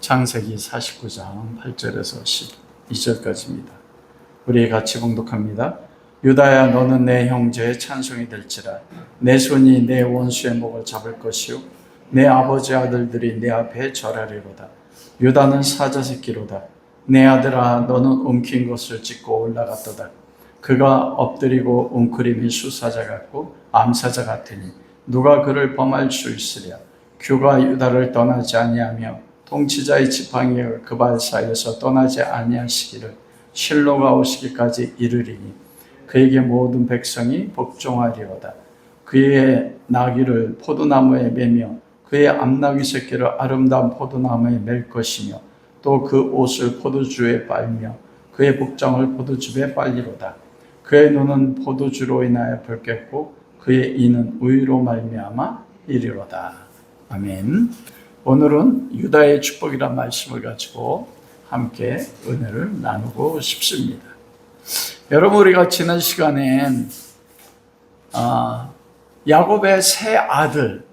창세기 49장 8절에서 12절까지입니다. 우리 같이 봉독합니다. 유다야, 너는 내 형제의 찬송이 될지라. 내 손이 내 원수의 목을 잡을 것이요 내 아버지 아들들이 내 앞에 절하리로다. 유다는 사자새끼로다. 내 아들아, 너는 움킨 것을 찢고 올라갔도다. 그가 엎드리고 웅크림이 수사자 같고 암사자 같으니 누가 그를 범할 수 있으랴. 규가 유다를 떠나지 아니하며 통치자의 지팡이가 그 발 사이에서 떠나지 아니하시기를 실로가 오시기까지 이르리니 그에게 모든 백성이 복종하리로다. 그의 나귀를 포도나무에 매며 그의 암나귀 새끼를 아름다운 포도나무에 맬 것이며 또 그 옷을 포도주에 빨며 그의 복장을 포도즙에 빨리로다. 그의 눈은 포도주로 인하여 붉겠고 그의 이는 우유로 말미암아 이리로다. 아멘. 오늘은 유다의 축복이란 말씀을 가지고 함께 은혜를 나누고 싶습니다. 여러분, 우리가 지난 시간엔 야곱의 세 아들,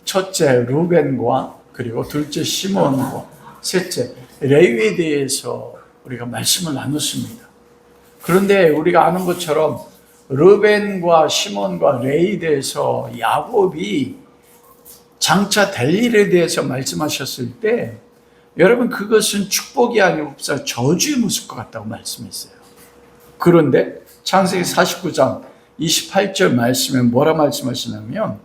첫째 루벤과 그리고 둘째 시몬과 셋째 레위에 대해서 우리가 말씀을 나눴습니다. 그런데 우리가 아는 것처럼 루벤과 시몬과 레위에 대해서 야곱이 장차 될 일에 대해서 말씀하셨을 때 여러분, 그것은 축복이 아니고 저주의 모습과 같다고 말씀했어요. 그런데 창세기 49장 28절 말씀에 뭐라 말씀하시냐면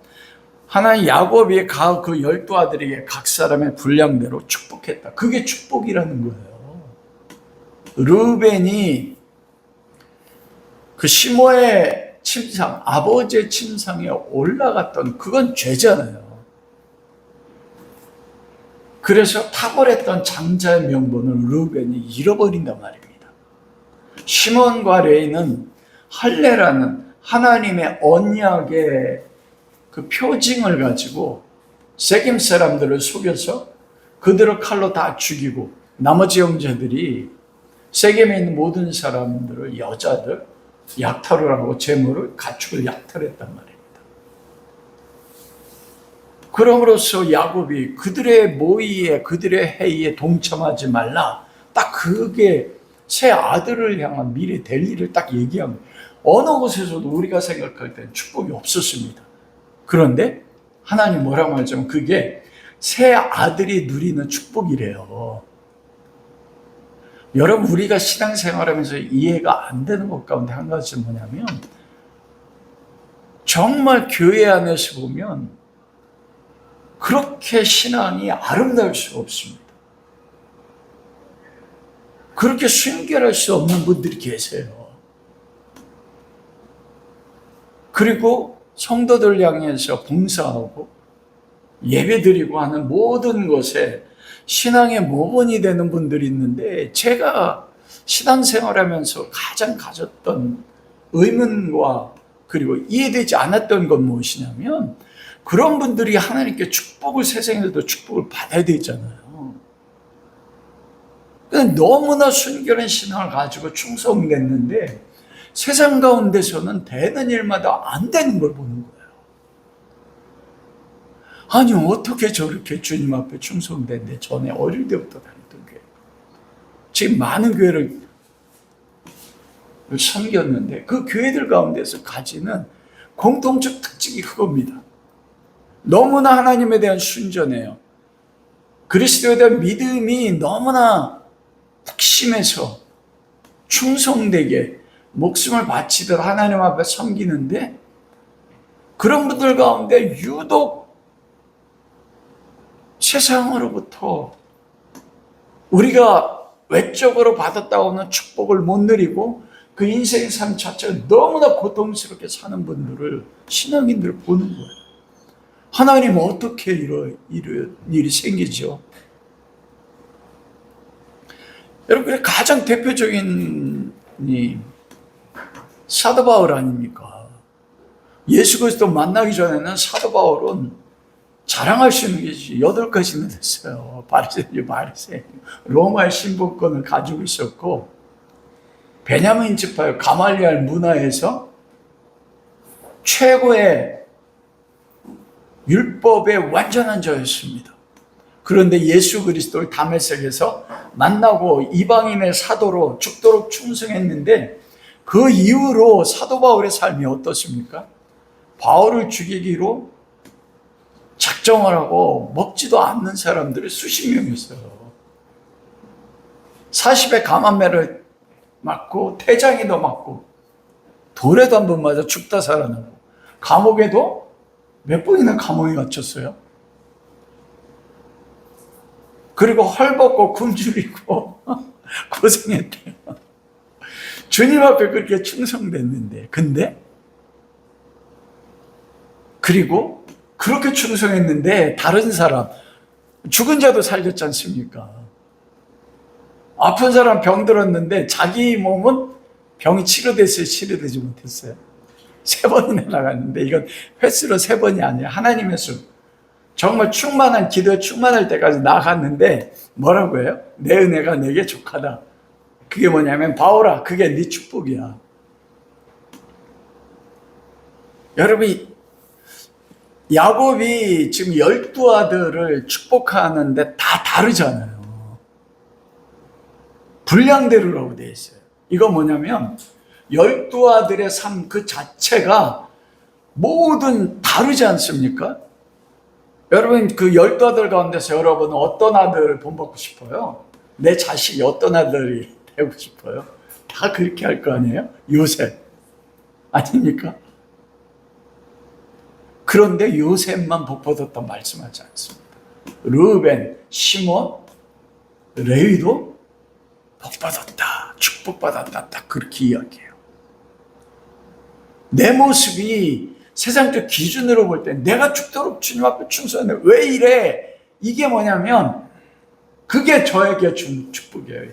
하나님 야곱이 그 12아들에게 각 사람의 분량대로 축복했다. 그게 축복이라는 거예요. 르벤이 그 시므의 침상, 아버지의 침상에 올라갔던 그건 죄잖아요. 그래서 탁월했던 장자의 명분을 르벤이 잃어버린단 말입니다. 시몬과 레위는 할례라는 하나님의 언약의 그 표징을 가지고 세겜 사람들을 속여서 그들을 칼로 다 죽이고 나머지 형제들이 세겜에 있는 모든 사람들을, 여자들 약탈을 하고 재물을, 가축을 약탈했단 말입니다. 그럼으로써 야곱이 그들의 모의에, 그들의 회의에 동참하지 말라. 딱 그게 새 아들을 향한 미래 될 일을 딱 얘기한 거예요. 어느 곳에서도 우리가 생각할 때는 축복이 없었습니다. 그런데 하나님 뭐라고 하냐면 그게 새 아들이 누리는 축복이래요. 여러분, 우리가 신앙생활하면서 이해가 안 되는 것 가운데 한 가지는 뭐냐면 정말 교회 안에서 보면 그렇게 신앙이 아름다울 수가 없습니다. 그렇게 순결할 수 없는 분들이 계세요. 그리고 성도들 향해서 봉사하고 예배드리고 하는 모든 것에 신앙의 모본이 되는 분들이 있는데, 제가 신앙생활하면서 가장 가졌던 의문과 그리고 이해되지 않았던 건 무엇이냐면 그런 분들이 하나님께 축복을, 세상에서도 축복을 받아야 되잖아요. 너무나 순결한 신앙을 가지고 충성됐는데 세상 가운데서는 되는 일마다 안 되는 걸 보는 거예요. 아니, 어떻게 저렇게 주님 앞에 충성됐는데 전에 어릴 때부터 다녔던 교회, 지금 많은 교회를 섬겼는데 그 교회들 가운데서 가지는 공통적 특징이 그겁니다. 너무나 하나님에 대한 순전해요. 그리스도에 대한 믿음이 너무나 확심해서 충성되게 목숨을 바치듯 하나님 앞에 섬기는데, 그런 분들 가운데 유독 세상으로부터 우리가 외적으로 받았다 오는 축복을 못 누리고 그 인생의 삶 자체가 너무나 고통스럽게 사는 분들을, 신앙인들을 보는 거예요. 하나님 어떻게 이런 일이 생기죠? 여러분, 가장 대표적인 사도 바울 아닙니까? 예수 그리스도 만나기 전에는 사도 바울은 자랑할 수 있는 게 8가지나 됐어요. 바리새인, 로마의 신분권을 가지고 있었고, 베냐민 지파 가말리알 문화에서 최고의 율법의 완전한 자였습니다. 그런데 예수 그리스도를 다메섹에서 만나고 이방인의 사도로 죽도록 충성했는데 그 이후로 사도 바울의 삶이 어떻습니까? 바울을 죽이기로 작정을 하고 먹지도 않는 사람들이 수십 명이었어요. 40에 감한매를 맞고 태장에도 맞고 돌에도 한 번 맞아 죽다 살아나고 감옥에도 몇 번이나 감옥에 갇혔어요. 그리고 헐벗고 굶주리고 고생했대요. 주님 앞에 그렇게 충성됐는데, 근데 그리고 그렇게 충성했는데 다른 사람, 죽은 자도 살렸지 않습니까? 아픈 사람 병 들었는데 자기 몸은 병이 치료됐어요? 치료되지 못했어요? 3번이나 나갔는데 이건 횟수로 3번이 아니에요. 하나님의 수. 정말 충만한 기도에 충만할 때까지 나갔는데 뭐라고 해요? 내 은혜가 내게 족하다. 그게 뭐냐면 바울아, 그게 네 축복이야. 여러분, 야곱이 지금 12아들을 축복하는데 다 다르잖아요. 분량대로라고 되어 있어요. 이거 뭐냐면 12아들의 삶 그 자체가 모든 다르지 않습니까? 여러분, 그 12아들 가운데서 여러분은 어떤 아들을 본받고 싶어요? 내 자식이 어떤 아들이 되고 싶어요? 다 그렇게 할 거 아니에요? 요셉 아닙니까? 그런데 요셉만 복받았다 말씀하지 않습니다. 르우벤, 시몬, 레위도 복받았다, 축복받았다, 딱 그렇게 이야기해요. 내 모습이 세상적 기준으로 볼 때 내가 죽도록 주님 앞에 충성하네. 왜 이래? 이게 뭐냐면 그게 저에게 준 축복이에요.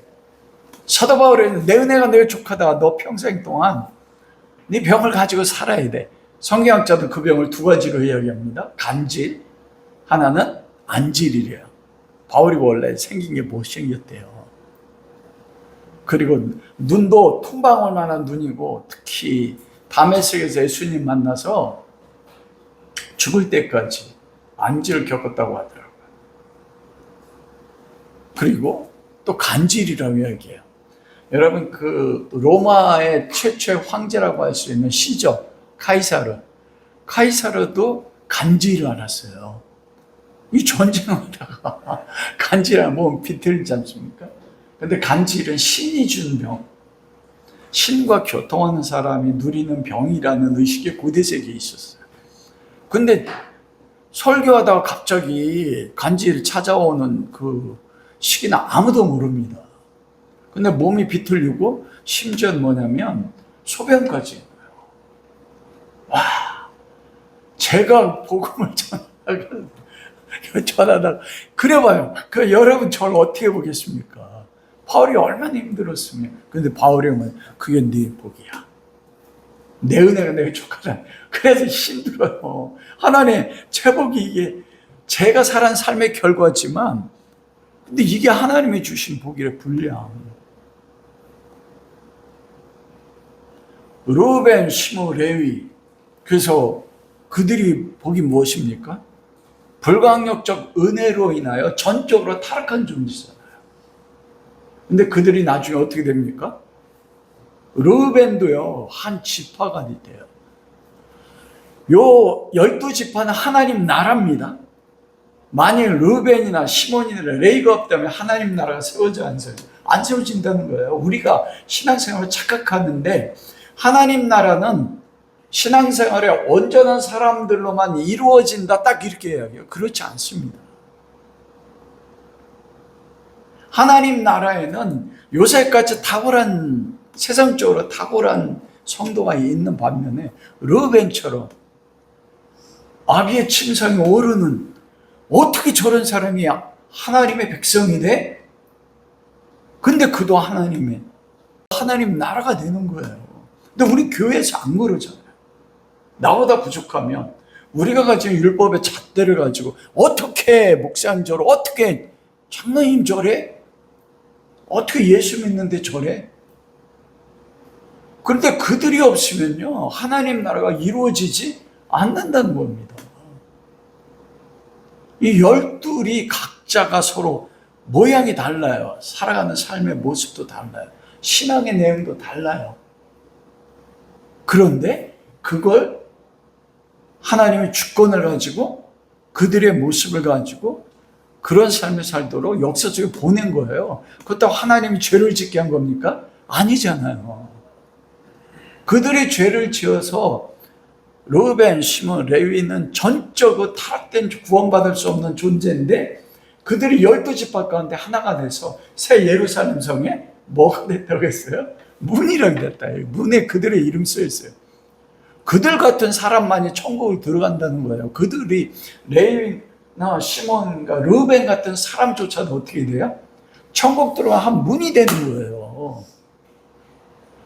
사도 바울은 내 은혜가 내게 족하다. 너 평생 동안 네 병을 가지고 살아야 돼. 성경학자도 그 병을 2가지로 이야기합니다. 간질, 하나는 안질이래요. 바울이 원래 생긴 게 못생겼대요. 그리고 눈도 통방울만한 눈이고 특히 다메섹에서 예수님 만나서 죽을 때까지 안질을 겪었다고 하더라고요. 그리고 또 간질이라고 이야기해요. 여러분, 그 로마의 최초의 황제라고 할 수 있는 시저 카이사르도 간질을 앓았어요. 이 전쟁하다가 간질하면 몸 비틀지 않습니까? 근데 간질은 신이 준 병, 신과 교통하는 사람이 누리는 병이라는 의식이 고대세계에 있었어요. 근데 설교하다가 갑자기 간질 찾아오는 그 시기는 아무도 모릅니다. 근데 몸이 비틀리고 심지어는 뭐냐면 소변까지. 와, 제가 복음을 전하다가 그래봐요. 그 여러분 저를 어떻게 보겠습니까? 바울이 얼마나 힘들었으면. 근데 바울이 뭐 그게 네 복이야. 내 은혜가 내게 족하다. 그래서 힘들어요. 하나님의 제 복이 이게 제가 살은 삶의 결과지만 근데 이게 하나님이 주신 복이래. 분량. 르우벤, 시므, 레위. 그래서 그들이 복이 무엇입니까? 불강력적 은혜로 인하여 전적으로 타락한 존재잖아요. 근데 그들이 나중에 어떻게 됩니까? 르우벤도요, 한 지파가 돼요. 요 12지파는 하나님 나라입니다. 만일 르우벤이나 시몬이나 레위가 없다면 하나님 나라가 안 세워진다는 거예요. 우리가 신앙생활을 착각하는데 하나님 나라는 신앙생활에 온전한 사람들로만 이루어진다, 딱 이렇게 이야기해요. 그렇지 않습니다. 하나님 나라에는 요새까지 탁월한, 세상적으로 탁월한 성도가 있는 반면에 르우벤처럼 아비의 침상에 오르는, 어떻게 저런 사람이 하나님의 백성이 돼? 근데 그도 하나님 나라가 되는 거예요. 근데 우리 교회에서 안 그러잖아요. 나보다 부족하면 우리가 가진 율법의 잣대를 가지고 어떻게 목사님 저래? 어떻게 장로님 저래? 어떻게 예수 믿는데 저래? 그런데 그들이 없으면요, 하나님 나라가 이루어지지 않는다는 겁니다. 이 12이 각자가 서로 모양이 달라요. 살아가는 삶의 모습도 달라요. 신앙의 내용도 달라요. 그런데 그걸 하나님의 주권을 가지고 그들의 모습을 가지고 그런 삶을 살도록 역사 속에 보낸 거예요. 그렇다고 하나님이 죄를 짓게 한 겁니까? 아니잖아요. 그들이 죄를 지어서 르우벤, 시몬, 레위는 전적으로 타락된 구원받을 수 없는 존재인데 그들이 12지파 가운데 하나가 돼서 새 예루살렘 성에 뭐가 됐다고 했어요? 문이라고 됐다. 문에 그들의 이름 써 있어요. 그들 같은 사람만이 천국을 들어간다는 거예요. 그들이 레위나 시몬과 르우벤 같은 사람조차도 어떻게 돼요? 천국 들어가 한 문이 되는 거예요.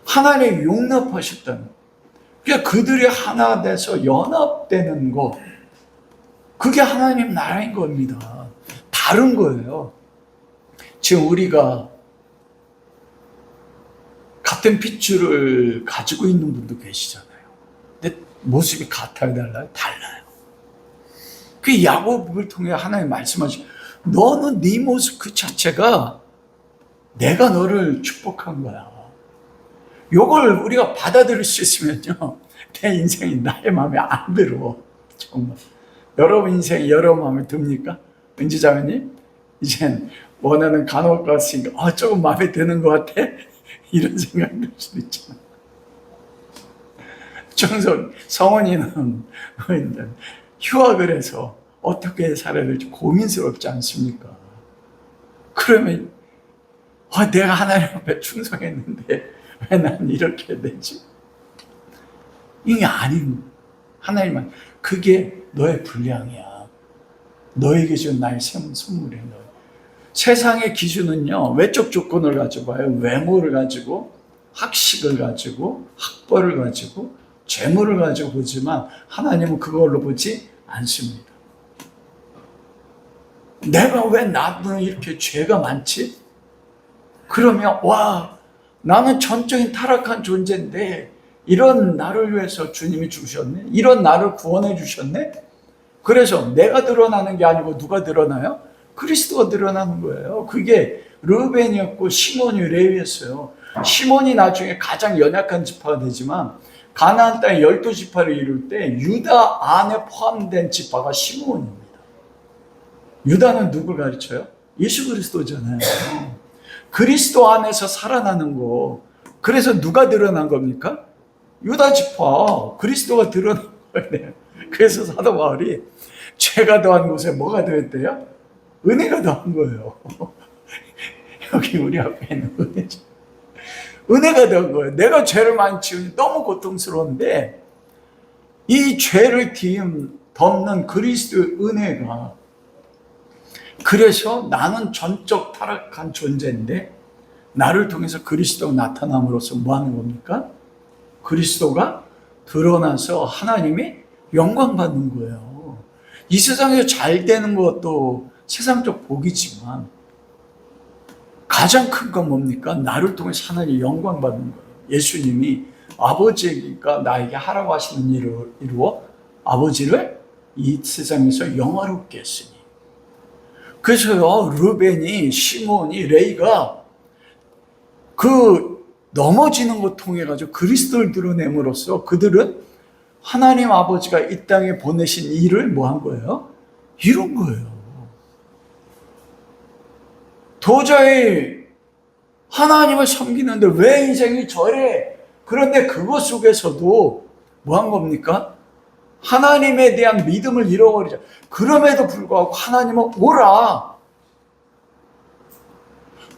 하나님 용납하셨다는. 그러니까 그들이 하나 돼서 연합되는 것, 그게 하나님 나라인 겁니다. 다른 거예요. 지금 우리가 같은 핏줄을 가지고 있는 분도 계시잖아요. 근데 모습이 같아요, 달라요? 달라요. 그 야곱을 통해 하나님 말씀하시고, 너는 네 모습 그 자체가 내가 너를 축복한 거야. 요걸 우리가 받아들일 수 있으면요, 내 인생이 나의 마음에 안 들어. 정말. 여러분 인생이 여러분 마음에 듭니까? 은지 자매님, 이젠 원하는 간호학과 갔으니까 조금 마음에 드는 것 같아? 이런 생각 들 수도 있잖아. 성원이는 휴학을 해서 어떻게 살아야 될지 고민스럽지 않습니까? 그러면 내가 하나님 앞에 충성했는데 왜 난 이렇게 되지? 이게 아닌 하나님은 그게 너의 분량이야. 너에게 준 나의 선물이야. 세상의 기준은요, 외적 조건을 가지고 봐요. 외모를 가지고, 학식을 가지고, 학벌을 가지고, 재물을 가지고 보지만 하나님은 그걸로 보지 않습니다. 내가 왜 나는 이렇게 죄가 많지? 그러면 나는 전적인 타락한 존재인데 이런 나를 위해서 주님이 주셨네? 이런 나를 구원해 주셨네? 그래서 내가 드러나는 게 아니고 누가 드러나요? 그리스도가 드러나는 거예요. 그게 르우벤이었고 시몬이 레위였어요. 시몬이 나중에 가장 연약한 지파가 되지만 가나안 땅의 12지파를 이룰 때 유다 안에 포함된 지파가 시몬입니다. 유다는 누굴 가르쳐요? 예수 그리스도잖아요. 그리스도 안에서 살아나는 거. 그래서 누가 드러난 겁니까? 유다 지파. 그리스도가 드러난 거예요. 그래서 사도 바울이 죄가 더한 곳에 뭐가 더했대요? 은혜가 더한 거예요. 여기 우리 앞에 있는 은혜죠. 은혜가 더한 거예요. 내가 죄를 많이 지으니 너무 고통스러운데 이 죄를 덮는 그리스도의 은혜가, 그래서 나는 전적 타락한 존재인데 나를 통해서 그리스도가 나타남으로써 뭐 하는 겁니까? 그리스도가 드러나서 하나님이 영광 받는 거예요. 이 세상에서 잘 되는 것도 세상적 복이지만 가장 큰 건 뭡니까? 나를 통해서 하나님이 영광 받는 거예요. 예수님이 아버지가 나에게 하라고 하시는 일을 이루어 아버지를 이 세상에서 영화롭게 했으니. 그래서요, 르벤이, 시몬이, 레이가 그 넘어지는 것 통해 가지고 그리스도를 드러냄으로써 그들은 하나님 아버지가 이 땅에 보내신 일을 뭐 한 거예요? 이룬 거예요. 도저히 하나님을 섬기는데 왜 인생이 저래? 그런데 그것 속에서도 뭐 한 겁니까? 하나님에 대한 믿음을 잃어버리자. 그럼에도 불구하고 하나님은 오라.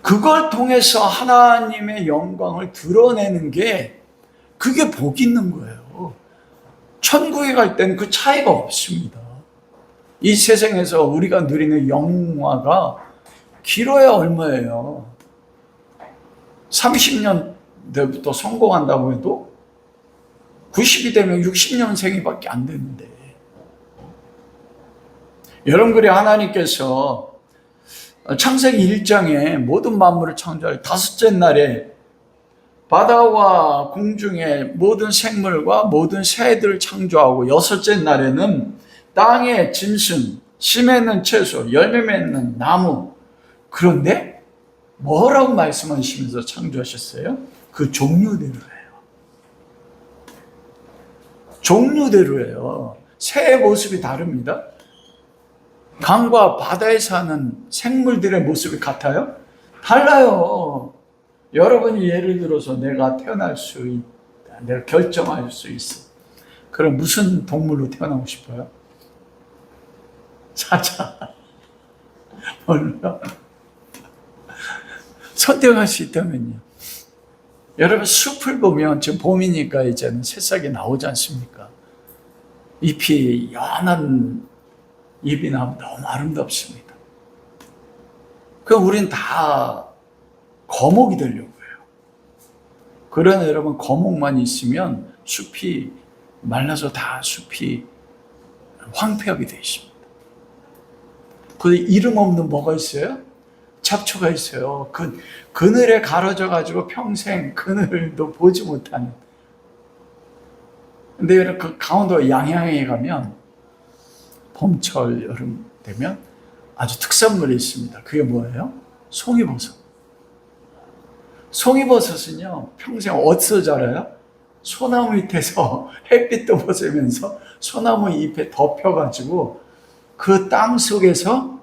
그걸 통해서 하나님의 영광을 드러내는 게, 그게 복 있는 거예요. 천국에 갈 때는 그 차이가 없습니다. 이 세상에서 우리가 누리는 영화가 길어야 얼마예요? 30년 때부터 성공한다고 해도 90이 되면 60년생이 밖에 안 되는데, 여러분들이 하나님께서 창세기 1장에 모든 만물을 창조할 다섯째 날에 바다와 공중의 모든 생물과 모든 새들을 창조하고 여섯째 날에는 땅의 짐승, 씨 맺는 채소, 열매 맺는 나무. 그런데 뭐라고 말씀하시면서 창조하셨어요? 그 종류대로예요. 종류대로예요. 새의 모습이 다릅니다. 강과 바다에 사는 생물들의 모습이 같아요? 달라요. 여러분이 예를 들어서 내가 태어날 수 있다, 내가 결정할 수 있어. 그럼 무슨 동물로 태어나고 싶어요? 사자. 몰라. 선택할 수 있다면요. 여러분 숲을 보면 지금 봄이니까 이제는 새싹이 나오지 않습니까? 잎이 연한 잎이 나면 너무 아름답습니다. 그럼 우린 다 거목이 되려고 해요. 그러나 여러분 거목만 있으면 숲이 말라서 다 숲이 황폐하게 되어 있습니다. 그 이름 없는 뭐가 있어요? 잡초가 있어요. 그늘에 가려져 가지고 평생 그늘도 보지 못하는. 근데 그 강원도 양양에 가면 봄철 여름 되면 아주 특산물이 있습니다. 그게 뭐예요? 송이버섯. 송이버섯은요 평생 어디서 자라요? 소나무 밑에서 햇빛도 벗으면서 소나무 잎에 덮여가지고 그 땅 속에서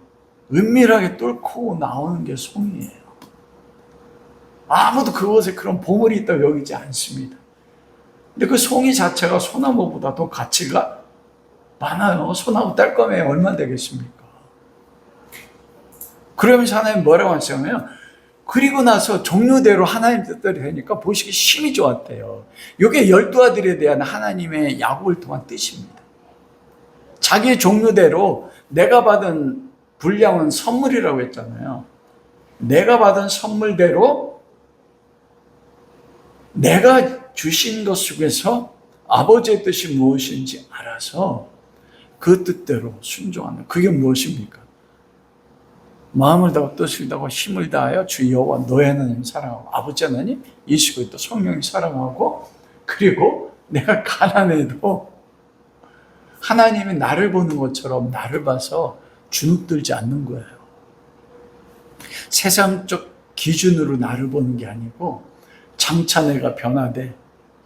은밀하게 뚫고 나오는 게 송이에요. 아무도 그곳에 그런 보물이 있다고 여기지 않습니다. 근데 그 송이 자체가 소나무보다 더 가치가 많아요. 소나무 딸감에 얼마 되겠습니까? 그러면서 하나님 뭐라고 하시냐면 그리고 나서 종류대로 하나님 뜻대로 되니까 보시기 심히 좋았대요. 이게 12아들에 대한 하나님의 야곱을 통한 뜻입니다. 자기의 종류대로 내가 받은 분량은 선물이라고 했잖아요. 내가 받은 선물대로 내가 주신 것 속에서 아버지의 뜻이 무엇인지 알아서 그 뜻대로 순종하는, 그게 무엇입니까? 마음을 다하고 뜻을 다하고 힘을 다하여 주 여호와 너의 하나님 사랑하고 아버지 하나님 예수 그리스도 성령이 사랑하고, 그리고 내가 가난해도 하나님이 나를 보는 것처럼 나를 봐서 주눅들지 않는 거예요. 세상적 기준으로 나를 보는 게 아니고 장차 내가 변화돼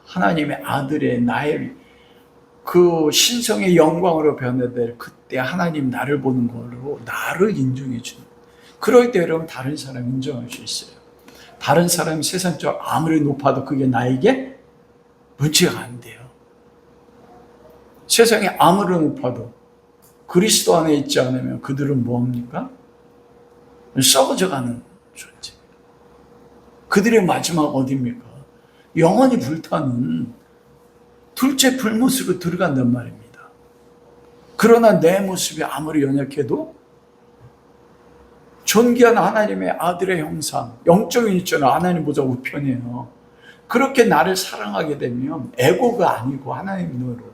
하나님의 아들의 나의 그 신성의 영광으로 변화될 그때 하나님 나를 보는 걸로 나를 인정해 주는. 그럴 때 여러분 다른 사람 인정할 수 있어요. 다른 사람이 세상적 아무리 높아도 그게 나에게 문제가 안 돼요. 세상이 아무리 높아도 그리스도 안에 있지 않으면 그들은 뭐합니까? 썩어져가는 존재. 그들의 마지막 어디입니까? 영원히 불타는 둘째 불못으로 들어간단 말입니다. 그러나 내 모습이 아무리 연약해도 존귀한 하나님의 아들의 형상, 영적인 있잖아. 하나님보다 우편이에요. 그렇게 나를 사랑하게 되면 에고가 아니고 하나님으로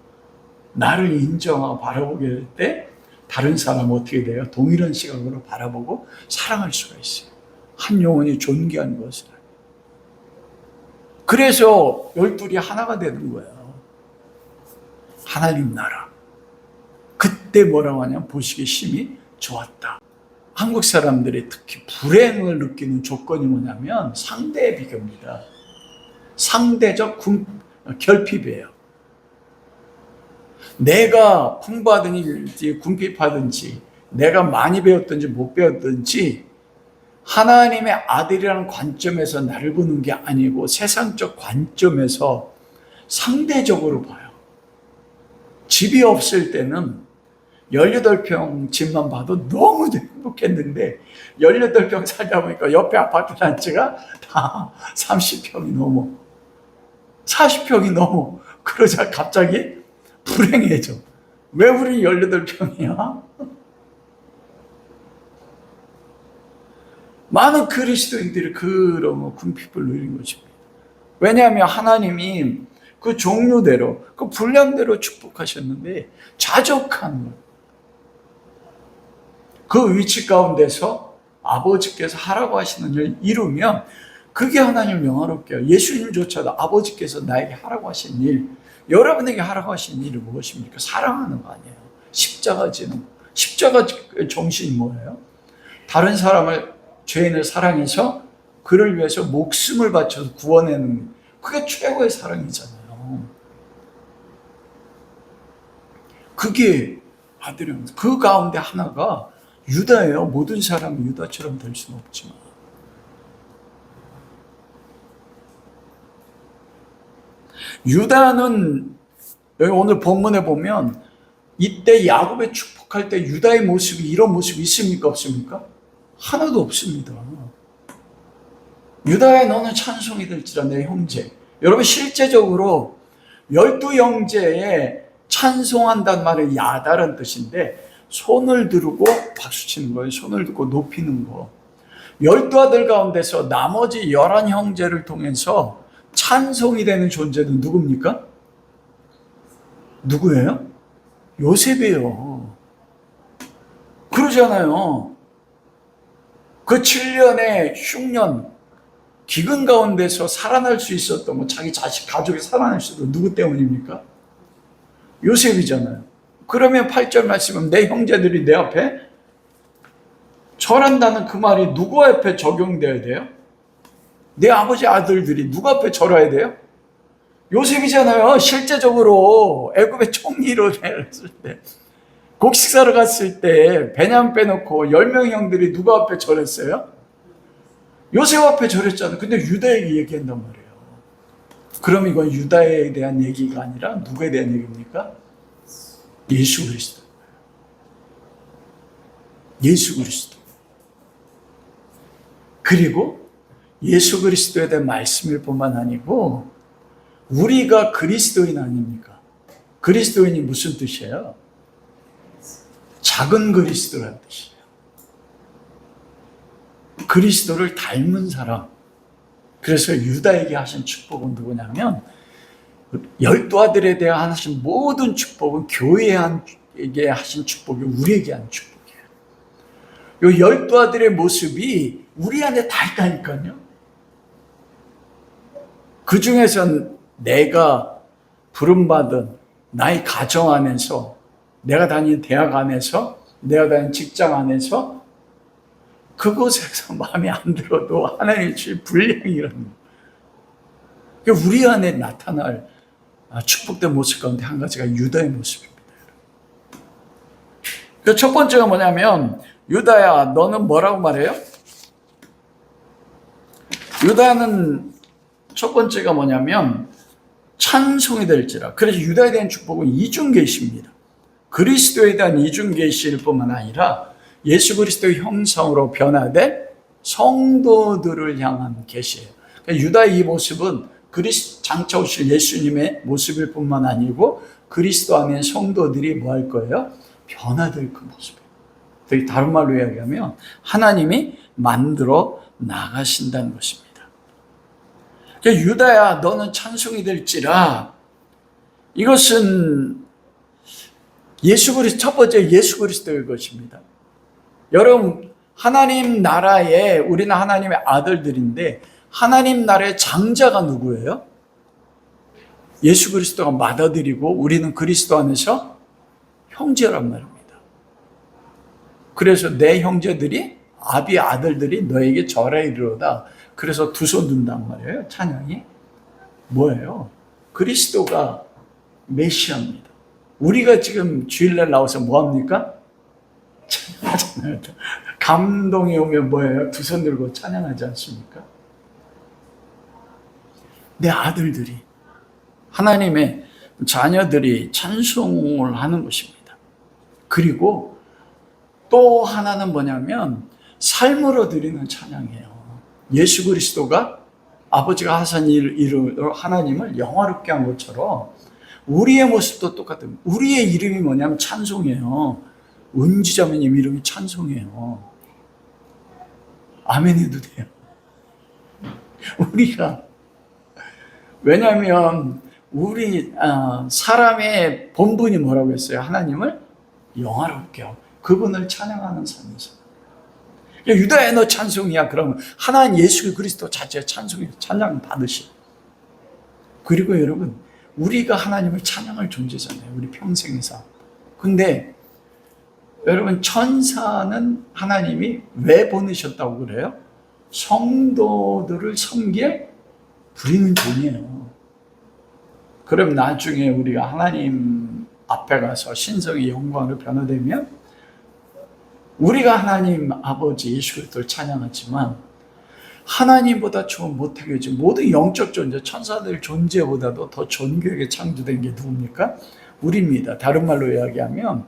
나를 인정하고 바라보게 될 때 다른 사람은 어떻게 돼요? 동일한 시각으로 바라보고 사랑할 수가 있어요. 한 영혼이 존귀한 것을. 그래서 12이 하나가 되는 거예요. 하나님 나라. 그때 뭐라고 하냐면 보시기 심히 좋았다. 한국 사람들이 특히 불행을 느끼는 조건이 뭐냐면 상대의 비교입니다. 상대적 결핍이에요. 내가 풍부하든지 궁핍하든지 내가 많이 배웠든지 못 배웠든지 하나님의 아들이라는 관점에서 나를 보는 게 아니고 세상적 관점에서 상대적으로 봐요. 집이 없을 때는 18평 집만 봐도 너무 행복했는데 18평 살다 보니까 옆에 아파트 단지가 다 30평이 넘어 40평이 넘어. 그러자 갑자기 불행해져. 왜 우리 18평이야? 많은 그리스도인들이 그런 궁핍을 누린 것입니다. 왜냐하면 하나님이 그 종류대로 그 분량대로 축복하셨는데 좌족한 그 위치 가운데서 아버지께서 하라고 하시는 일을 이루면 그게 하나님을 영화롭게 해요. 예수님조차도 아버지께서 나에게 하라고 하신 일, 여러분에게 하라고 하신 일이 무엇입니까? 사랑하는 거 아니에요. 십자가 지는 거. 십자가 정신이 뭐예요? 다른 사람을, 죄인을 사랑해서 그를 위해서 목숨을 바쳐서 구원하는, 그게 최고의 사랑이잖아요. 그게 아들은, 그 가운데 하나가 유다예요. 모든 사람이 유다처럼 될 수는 없지만. 유다는 여기 오늘 본문에 보면 이때 야곱의 축복할 때 유다의 모습이, 이런 모습이 있습니까? 없습니까? 하나도 없습니다. 유다야 너는 찬송이 될지라 내 형제. 여러분 실제적으로 12형제에 찬송한다는 말은 야다라는 뜻인데, 손을 들고 박수치는 거예요. 손을 들고 높이는 거. 12아들 가운데서 나머지 11형제를 통해서 찬송이 되는 존재는 누굽니까? 누구예요? 요셉이에요. 그러잖아요. 그 7년의 흉년, 기근 가운데서 살아날 수 있었던 거, 자기 자식, 가족이 살아날 수 있었던 누구 때문입니까? 요셉이잖아요. 그러면 8절 말씀은 내 형제들이 내 앞에 절한다는 그 말이 누구 앞에 적용되어야 돼요? 내 아버지 아들들이 누구 앞에 절해야 돼요? 요셉이잖아요. 실제적으로 애굽의 총리로 했을 때, 곡식사를 갔을 때 베냐민 빼놓고 10명 형들이 누구 앞에 절했어요? 요셉 앞에 절했잖아요. 근데 유다에게 얘기한단 말이에요. 그럼 이건 유다에 대한 얘기가 아니라 누구에 대한 얘기입니까? 예수 그리스도. 예수 그리스도. 그리고 예수 그리스도에 대한 말씀일 뿐만 아니고 우리가 그리스도인 아닙니까? 그리스도인이 무슨 뜻이에요? 작은 그리스도라는 뜻이에요. 그리스도를 닮은 사람. 그래서 유다에게 하신 축복은 누구냐면 12아들에 대한 하신 모든 축복은 교회에게 하신 축복이 우리에게 한 축복이에요. 이 12아들의 모습이 우리 안에 다 있다니까요. 그 중에선 내가 부름받은 나의 가정 안에서, 내가 다니는 대학 안에서, 내가 다니는 직장 안에서 그곳에서 마음에 안 들어도 하나님이 주신 분량이라는 거. 우리 안에 나타날 축복된 모습 가운데 한 가지가 유다의 모습입니다. 첫 번째가 뭐냐면, 유다야 너는 뭐라고 말해요? 유다는 첫 번째가 뭐냐면 찬송이 될지라. 그래서 유다에 대한 축복은 이중계시입니다. 그리스도에 대한 이중계시일 뿐만 아니라 예수 그리스도의 형상으로 변화된 성도들을 향한 계시예요. 그러니까 유다의 이 모습은 장차 오실 예수님의 모습일 뿐만 아니고 그리스도 안에 성도들이 뭐 할 거예요? 변화될 그 모습이에요. 다른 말로 이야기하면 하나님이 만들어 나가신다는 것입니다. 그러니까 유다야 너는 찬송이 될지라. 이것은 첫 번째 예수 그리스도의 것입니다. 여러분, 하나님 나라에 우리는 하나님의 아들들인데 하나님 나라의 장자가 누구예요? 예수 그리스도가 맏아들이고 우리는 그리스도 안에서 형제란 말입니다. 그래서 내 형제들이, 아비 아들들이 너에게 절하리로다. 그래서 두 손 든단 말이에요. 찬양이 뭐예요? 그리스도가 메시아입니다. 우리가 지금 주일날 나와서 뭐합니까? 찬양하잖아요. 감동이 오면 뭐예요? 두 손 들고 찬양하지 않습니까? 내 아들들이, 하나님의 자녀들이 찬송을 하는 것입니다. 그리고 또 하나는 뭐냐면 삶으로 드리는 찬양이에요. 예수 그리스도가 아버지가 하신 일로 하나님을 영화롭게 한 것처럼 우리의 모습도 똑같은, 우리의 이름이 뭐냐면 찬송이에요. 은지자매님 이름이 찬송이에요. 아멘 해도 돼요. 우리가, 왜냐하면 우리 사람의 본분이 뭐라고 했어요? 하나님을 영화롭게 하고 그분을 찬양하는 삶이죠. 유다야 너 찬송이야. 그러면 하나님 예수 그리스도 자체의 찬송이, 찬양 받으시. 그리고 여러분, 우리가 하나님을 찬양할 존재잖아요. 우리 평생의 삶. 근데 여러분, 천사는 하나님이 왜 보내셨다고 그래요? 성도들을 섬기에 부리는 종이에요. 그럼 나중에 우리가 하나님 앞에 가서 신성의 영광으로 변화되면 우리가 하나님 아버지 예수 그리스도를 찬양하지만 하나님보다 좋은 못하게 해준 모든 영적 존재, 천사들 존재보다도 더 존귀하게 창조된 게 누굽니까? 우리입니다. 다른 말로 이야기하면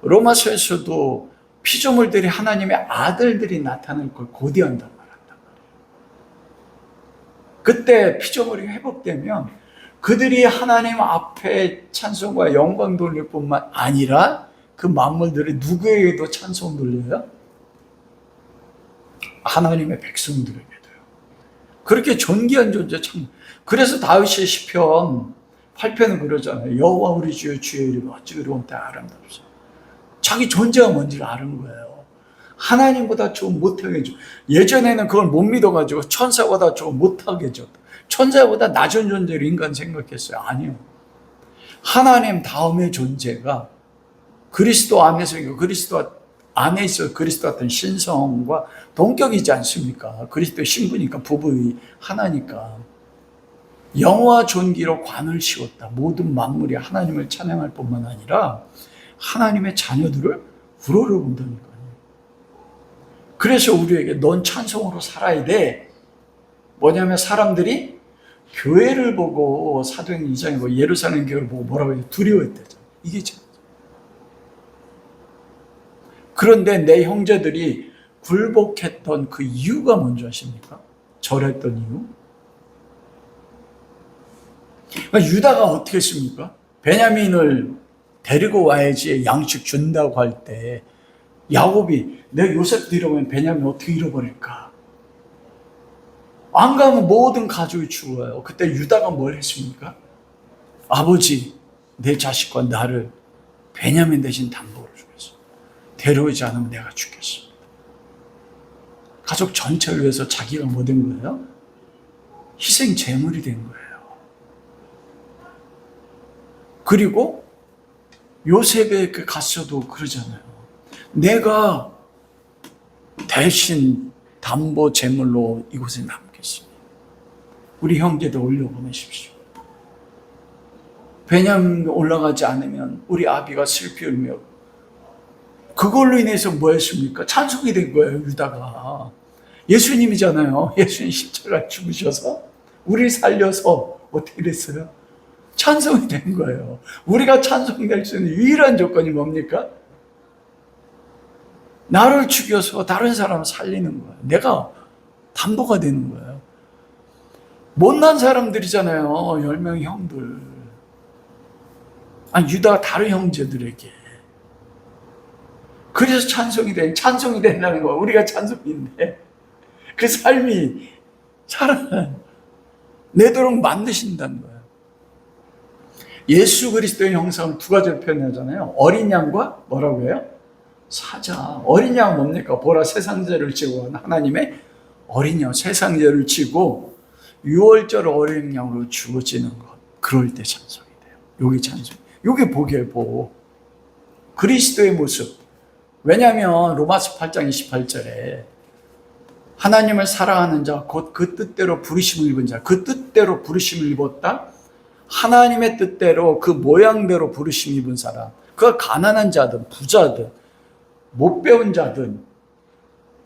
로마서에서도 피조물들이 하나님의 아들들이 나타날 걸 고대한단 말이야. 그때 피조물이 회복되면 그들이 하나님 앞에 찬송과 영광 돌릴 뿐만 아니라 그 만물들이 누구에게도 찬송 돌려요? 하나님의 백성들에게도요. 그렇게 존귀한 존재 참. 그래서 다윗의 시편 8편은 그러잖아요. 여호와 우리 주여 주의 이름이 어찌 그리 온데 아름답소. 자기 존재가 뭔지를 아는 거예요. 하나님보다 좀 못하게 해줘. 예전에는 그걸 못 믿어가지고 천사보다 좀 못하게 해줘. 천사보다 낮은 존재로 인간 생각했어요. 아니요. 하나님 다음의 존재가 그리스도 안에서, 그리스도 안에 있어 그리스도 같은 신성과 동격이지 않습니까? 그리스도의 신부니까, 부부의 하나니까. 영화 존귀로 관을 씌웠다. 모든 만물이 하나님을 찬양할 뿐만 아니라 하나님의 자녀들을 우러러본다니까요. 그래서 우리에게 넌 찬송으로 살아야 돼. 뭐냐면 사람들이 교회를 보고 사도행전 2장에 보고 예루살렘 교회를 보고 뭐라고 해요? 두려워했대잖아요. 이게 참. 그런데 내 형제들이 굴복했던 그 이유가 뭔지 아십니까? 절했던 이유? 유다가 어떻게 했습니까? 베냐민을 데리고 와야지 양식 준다고 할 때 야곱이 내가 요셉도 잃어버리면 베냐민 어떻게 잃어버릴까? 안 가면 모든 가족이 죽어요. 그때 유다가 뭘 했습니까? 아버지, 내 자식과 나를 베냐민 대신 담보로 주겠어. 데려오지 않으면 내가 죽겠어. 가족 전체를 위해서 자기가 뭐 된 거예요? 희생 제물이 된 거예요. 그리고 요셉에게 갔어도 그러잖아요. 내가 대신 담보 제물로 이곳에 남겠습니다. 우리 형제들 올려보내십시오. 베냐민 올라가지 않으면 우리 아비가 슬피 울며. 그걸로 인해서 뭐 했습니까? 찬송이 된 거예요, 유다가. 예수님이잖아요. 예수님 십자가 죽으셔서 우리를 살려서 어떻게 됐어요? 찬송이 된 거예요. 우리가 찬송될 수 있는 유일한 조건이 뭡니까? 나를 죽여서 다른 사람을 살리는 거예요. 내가 담보가 되는 거예요. 못난 사람들이잖아요. 10명 형들. 아니, 유다가 다른 형제들에게. 그래서 찬송이 된다는 거예요. 우리가 찬송인데 그 삶이 살아내도록 만드신다는 거예요. 예수 그리스도의 형상을 두 가지로 표현하잖아요. 어린 양과 뭐라고 해요? 사자. 어린 양은 뭡니까? 보라, 세상 죄를 지고 간 하나님의 어린 양, 세상 죄를 지고 6월절 어린 양으로 주어지는 것. 그럴 때 찬송이 돼요. 여기 찬송. 여기 보기에 복. 그리스도의 모습. 왜냐하면 로마서 8장 28절에 하나님을 사랑하는 자, 곧 그 뜻대로 부르심을 입은 자, 그 뜻대로 부르심을 입었다. 하나님의 뜻대로 그 모양대로 부르심 입은 사람, 그 가난한 자든 부자든 못 배운 자든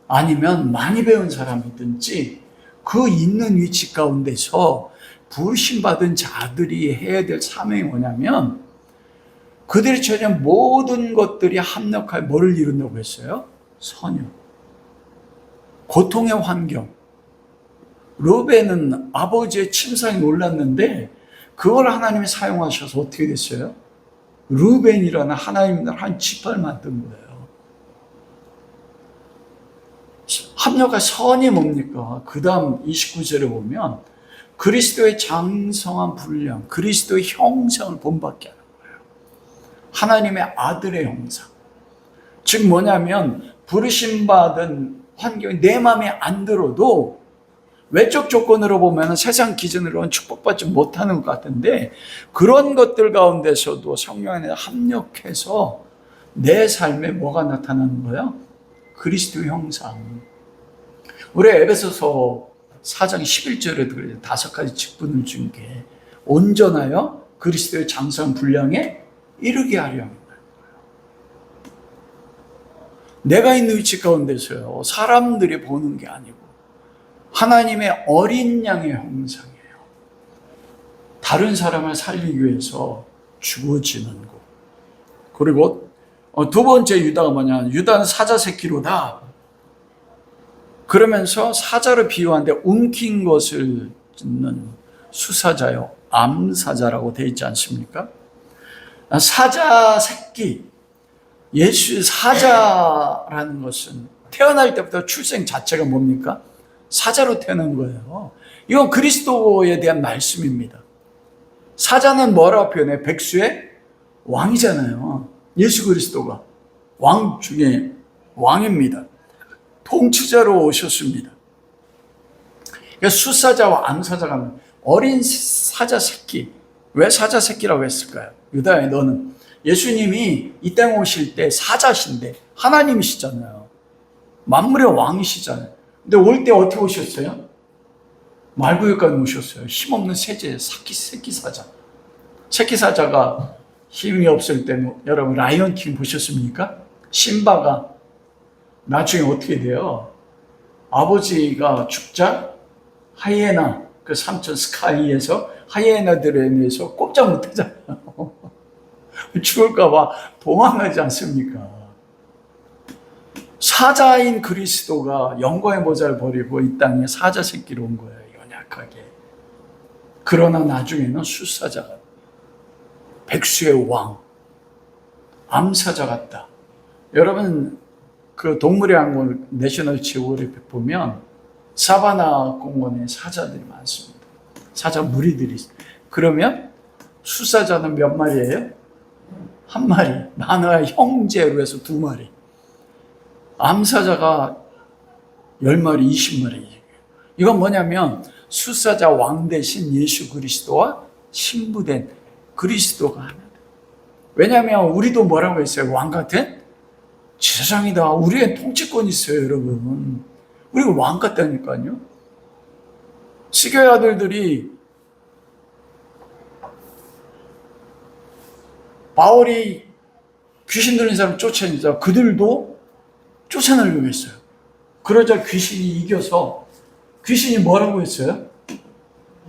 아니면 많이 배운 사람이든지 그 있는 위치 가운데서 부르심 받은 자들이 해야 될 사명이 뭐냐면 그들이 처한 모든 것들이 합력하여 뭐를 이룬다고 했어요? 선유. 고통의 환경. 르벤은 아버지의 침상에 놀랐는데 그걸 하나님이 사용하셔서 어떻게 됐어요? 르벤이라는 하나님 한 지파를 만든 거예요. 합력과 선이 뭡니까? 그 다음 29절에 보면 그리스도의 장성한 분량, 그리스도의 형상을 본받게 하는 거예요. 하나님의 아들의 형상. 즉 뭐냐면 부르심받은 환경이 내 마음에 안 들어도 외적 조건으로 보면 세상 기준으로는 축복받지 못하는 것 같은데 그런 것들 가운데서도 성령 안에 합력해서 내 삶에 뭐가 나타나는 거야? 그리스도의 형상. 우리 에베소서 4장 11절에도 그래요. 5가지 직분을 준 게 온전하여 그리스도의 장성 분량에 이르게 하려 합니다. 내가 있는 위치 가운데서요, 사람들이 보는 게 아니고 하나님의 어린 양의 형상이에요. 다른 사람을 살리기 위해서 죽어지는 것. 그리고 두 번째 유다가 뭐냐? 유다는 사자 새끼로다. 그러면서 사자를 비유하는데 움킨 것을 짓는 수사자요, 암사자라고 되어 있지 않습니까? 사자 새끼, 예수의 사자라는 것은 태어날 때부터 출생 자체가 뭡니까? 사자로 태어난 거예요. 이건 그리스도에 대한 말씀입니다. 사자는 뭐라고 표현해요? 백수의 왕이잖아요. 예수 그리스도가 왕 중에 왕입니다. 통치자로 오셨습니다. 그러니까 수사자와 암사자가 어린 사자 새끼. 왜 사자 새끼라고 했을까요? 유다야, 너는 예수님이 이 땅에 오실 때 사자신데 하나님이시잖아요. 만물의 왕이시잖아요. 근데 올 때 어떻게 오셨어요? 말구유까지 오셨어요. 힘없는 세제, 새끼 사자. 새끼 사자가 힘이 없을 때는 여러분 라이언킹 보셨습니까? 심바가 나중에 어떻게 돼요? 아버지가 죽자 하이에나, 그 삼촌 스카이에서 하이에나들에 의해서 꼼짝 못하잖아요. 죽을까봐 도망가지 않습니까? 사자인 그리스도가 영광의 모자를 버리고 이 땅에 사자 새끼로 온 거예요. 연약하게. 그러나 나중에는 수사자가, 백수의 왕, 암사자 같다. 여러분 그 동물의 왕국 내셔널 지오그래피 보면 사바나 공원에 사자들이 많습니다. 사자 무리들이 있어요. 그러면 수사자는 몇 마리예요? 한 마리. 나눠야 형제로 해서 2마리. 암사자가 10마리, 20마리. 이건 뭐냐면 수사자 왕 대신 예수 그리스도와 신부된 그리스도가 하나다. 왜냐하면 우리도 뭐라고 했어요? 왕 같은 제사장이다. 우리의 통치권이 있어요, 여러분. 우리가 왕 같다니까요. 시교의 아들들이 바울이 귀신 들린 사람 쫓아내자 그들도 쫓아내려고 했어요. 그러자 귀신이 이겨서 귀신이 뭐라고 했어요?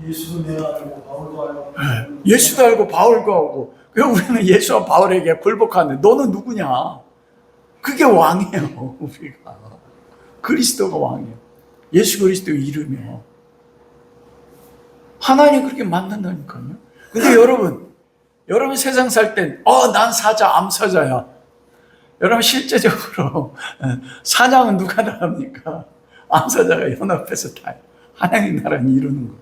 예수도 내가 알고 바울도 알고. 예수도 알고 바울도 알고. 그래서 우리는 예수와 바울에게 굴복하는데 너는 누구냐? 그게 왕이에요. 우리가 그리스도가 왕이에요. 예수 그리스도의 이름이요. 하나님 그렇게 만든다니까요. 근데 여러분 세상 살 땐 난 사자, 암사자야. 여러분 실제적으로 사냥은 누가 다 합니까? 암사자가 연합해서 다 하나님 나라는 이루는 거.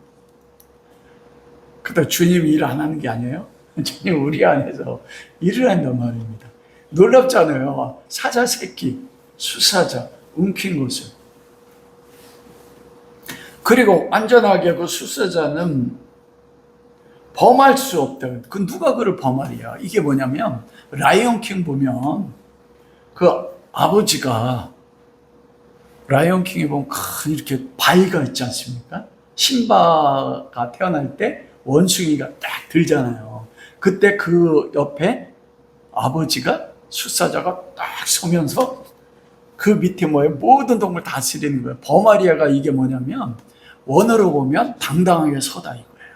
그렇다고 주님이 일 안 하는 게 아니에요? 주님 우리 안에서 일을 한단 말입니다. 놀랍잖아요. 사자 새끼, 수사자, 움킨 것을. 그리고 안전하게 그 수사자는 범할 수 없다. 그 누가 그를 범하리야? 이게 뭐냐면 라이언킹 보면 그 아버지가 라이언킹에 보면 큰 이렇게 바위가 있지 않습니까? 심바가 태어날 때 원숭이가 딱 들잖아요. 그때 그 옆에 아버지가 수사자가 딱 서면서 그 밑에 뭐예요? 모든 동물 다스리는 거예요. 범아리아가 이게 뭐냐면 원어로 보면 당당하게 서다 이거예요.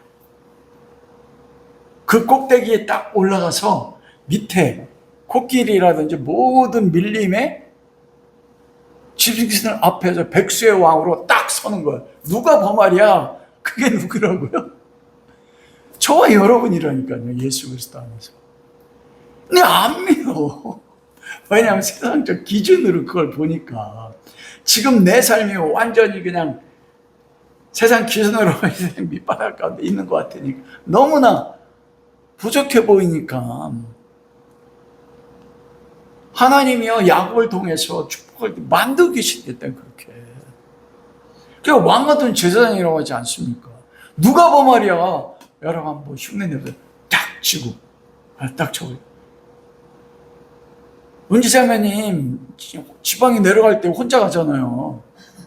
그 꼭대기에 딱 올라가서 밑에 코끼리라든지 모든 밀림의 지식인 앞에서 백수의 왕으로 딱 서는 거예요. 누가 범아리아? 그게 누구라고요? 저와 여러분이라니까요. 예수 그리스도 안에서. 근데 안 믿어. 왜냐하면 세상적 기준으로 그걸 보니까 지금 내 삶이 완전히 그냥 세상 기준으로 밑바닥 가운데 있는 것 같으니까 너무나 부족해 보이니까 하나님이요 야곱을 통해서 축복을 만들고 계시겠다 그렇게. 그러니까 왕 같은 제사장이라고 하지 않습니까? 누가 범하랴? 여러분 한번 흉내 내서 딱 치고 딱 쳐요. 은지사매님 지방에 내려갈 때 혼자 가잖아요.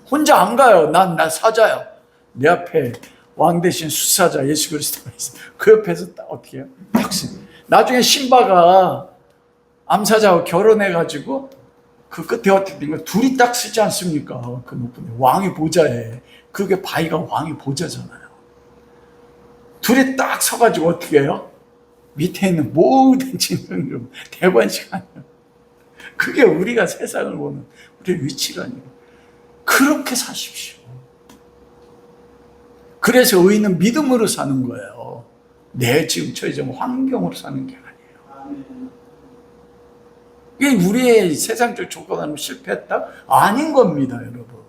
혼자 안 가요. 난 사자요. 내 앞에 왕 대신 수사자 예수 그리스도가 있어. 그 옆에서 딱 어떻게 해요? 나중에 신바가 암사자하고 결혼해가지고 그 끝에 어떻게 된 거야? 둘이 딱 쓰지 않습니까? 그 높은 데 왕의 보좌에. 그게 바위가 왕의 보좌잖아요. 둘이 딱 서가지고 어떻게 해요? 밑에 있는 모든 짐승들 대관식 아니에요. 그게 우리가 세상을 보는 우리의 위치라니요. 그렇게 사십시오. 그래서 의인은 믿음으로 사는 거예요. 내 지금 처해진 환경으로 사는 게 아니에요. 이게 우리의 세상적 조건으로 실패했다? 아닌 겁니다, 여러분.